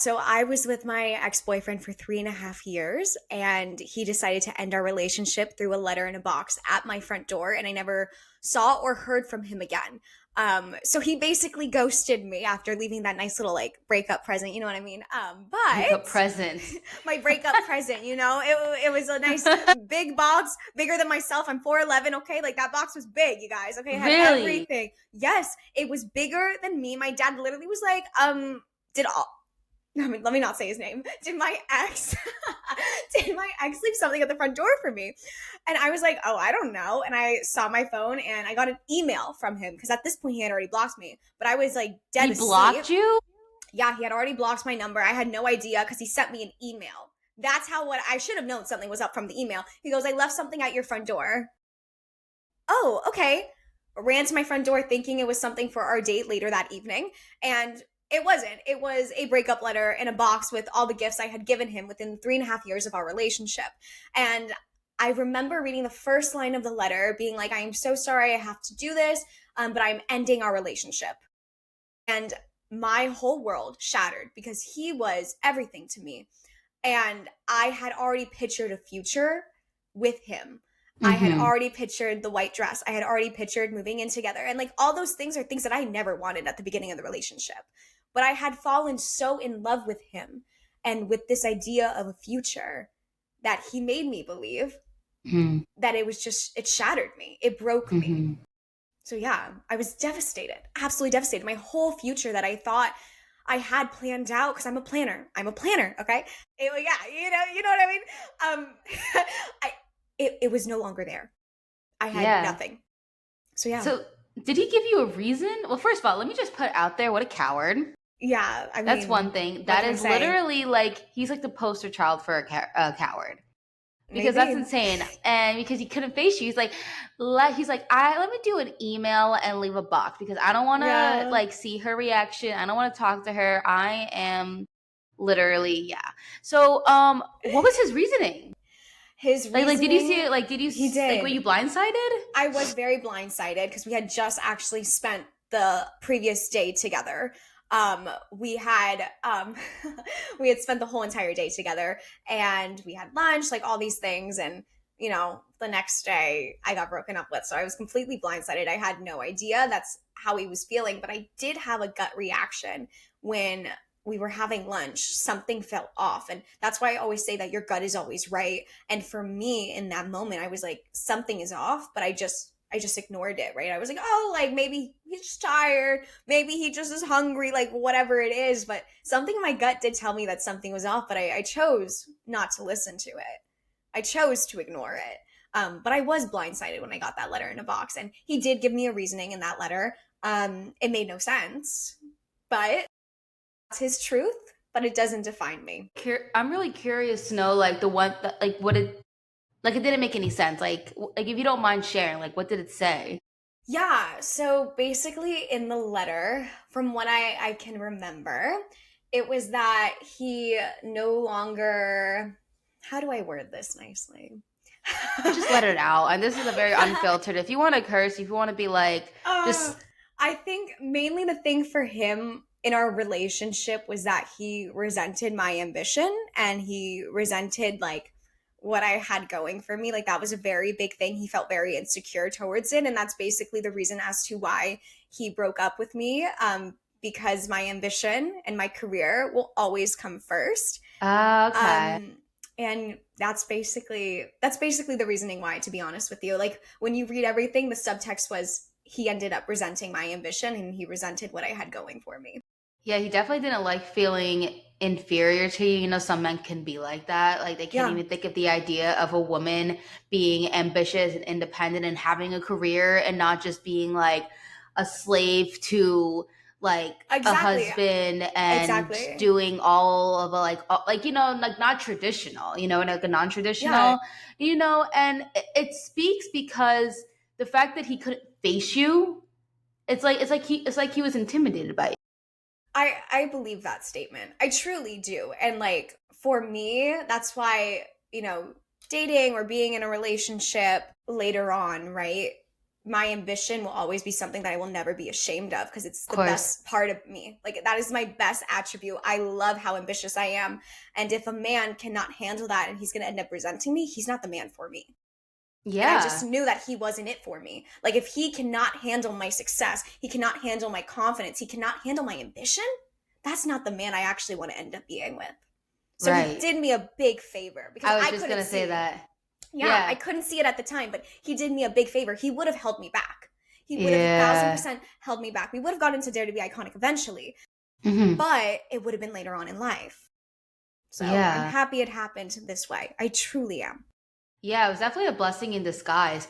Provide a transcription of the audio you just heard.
So I was with my ex-boyfriend for 3.5 years, and he decided to end our relationship through a letter in a box at my front door, and I never saw or heard from him again. So he basically ghosted me after leaving that nice little like breakup present, you know what I mean? Breakup But present. my breakup present, it was a nice big box, bigger than myself. I'm 4'11", okay? Like that box was big, you guys, okay? It had Really? everything. Yes, it was bigger than me. My dad literally was like, did all let me not say his name. Did my ex did my ex leave something at the front door for me? And I was like, oh, I don't know. And I saw my phone and I got an email from him because at this point he had already blocked me. But I was like dead He asleep. blocked you? Yeah, he had already blocked my number. I had no idea because he sent me an email. That's how what I should have known something was up from the email. He goes, I left something at your front door. Oh, okay. Ran to my front door thinking it was something for our date later that evening. And it wasn't. It was a breakup letter in a box with all the gifts I had given him within 3.5 years of our relationship. And I remember reading the first line of the letter being like, I am so sorry I have to do this, but I'm ending our relationship. And my whole world shattered because he was everything to me. And I had already pictured a future with him. I had Mm-hmm. already pictured the white dress. I had already pictured moving in together. And like all those things are things that I never wanted at the beginning of the relationship. But I had fallen so in love with him and with this idea of a future that he made me believe Mm-hmm. that it shattered me. It broke me. Mm-hmm. So yeah, I was devastated, absolutely devastated. My whole future that I thought I had planned out because I'm a planner. I'm a planner, okay? Yeah, you know what I mean. I it was no longer there. I had Yeah. nothing. So yeah, So, did he give you a reason? Well, first of all, let me just put out there what a coward. yeah. I That's one mean, thing. what That can I is say? literally like he's like the poster child for a coward. Because that's Maybe. insane. And because he couldn't face you, he's like, I let me do an email and leave a box because I don't want to Yeah. like see her reaction. I don't want to talk to her. I am literally, yeah. So, what was his reasoning? His Like, did you see reasoning, it? Like, he were did. you blindsided? I was very blindsided because we had just actually spent the previous day together. We had we had spent the whole entire day together, and we had lunch, like all these things, and the next day I got broken up with. So I was completely blindsided. I had no idea that's how he was feeling, but I did have a gut reaction when we were having lunch. Something felt off, and that's why I always say that your gut is always right. And for me in that moment, I was like, something is off, but I just ignored it, right? I was like, oh, like maybe he's just tired, maybe he just is hungry, like whatever it is. But something in my gut did tell me that something was off, but I chose not to listen to it. I chose to ignore it. But I was blindsided when I got that letter in a box, and he did give me a reasoning in that letter. It made no sense, but it's his truth, but it doesn't define me. I'm really curious to know, like, the one that, like, what it, like, it didn't make any sense. Like, if you don't mind sharing, like, what did it say? Yeah, so basically in the letter, from what I can remember, it was that he no longer, how do I word this nicely? Just let it out. And this is a very unfiltered. If you want to curse, if you want to be like, uh, just I think mainly the thing for him in our relationship was that he resented my ambition and he resented like what I had going for me. Like that was a very big thing. He felt very insecure towards it. And that's basically the reason as to why he broke up with me. Because my ambition and my career will always come first. okay. Um, and that's basically the reasoning why, to be honest with you. Like when you read everything, the subtext was he ended up resenting my ambition and he resented what I had going for me. Yeah, he definitely didn't like feeling inferior to you. You know, some men can be like that. Like they can't Yeah, even think of the idea of a woman being ambitious and independent and having a career and not just being like a slave to like a exactly. husband and Exactly. doing all of the like like not traditional, like a Yeah. non-traditional, and it speaks because the fact that he couldn't face you, it's like he was intimidated by you. I believe that statement. I truly do. And like for me, that's why, dating or being in a relationship later on, right? my ambition will always be something that I will never be ashamed of because it's Of the course. best part of me. Like that is my best attribute. I love how ambitious I am. And if a man cannot handle that and he's going to end up resenting me, he's not the man for me. And I just Yeah. knew that he wasn't it for me. Like if he cannot handle my success, he cannot handle my confidence, he cannot handle my ambition, that's not the man I actually want to end up being with. So he Right. did me a big favor because I was I just couldn't gonna say see. that. Yeah, I Yeah. couldn't see it at the time, but he did me a big favor. He would have held me back. He would have a thousand Yeah. percent held me back. We would have gotten to Dare to Be Iconic eventually, Hmm. but it would have been later on in life. So I'm Yeah. happy it happened this way. I truly am. Yeah, it was definitely a blessing in disguise.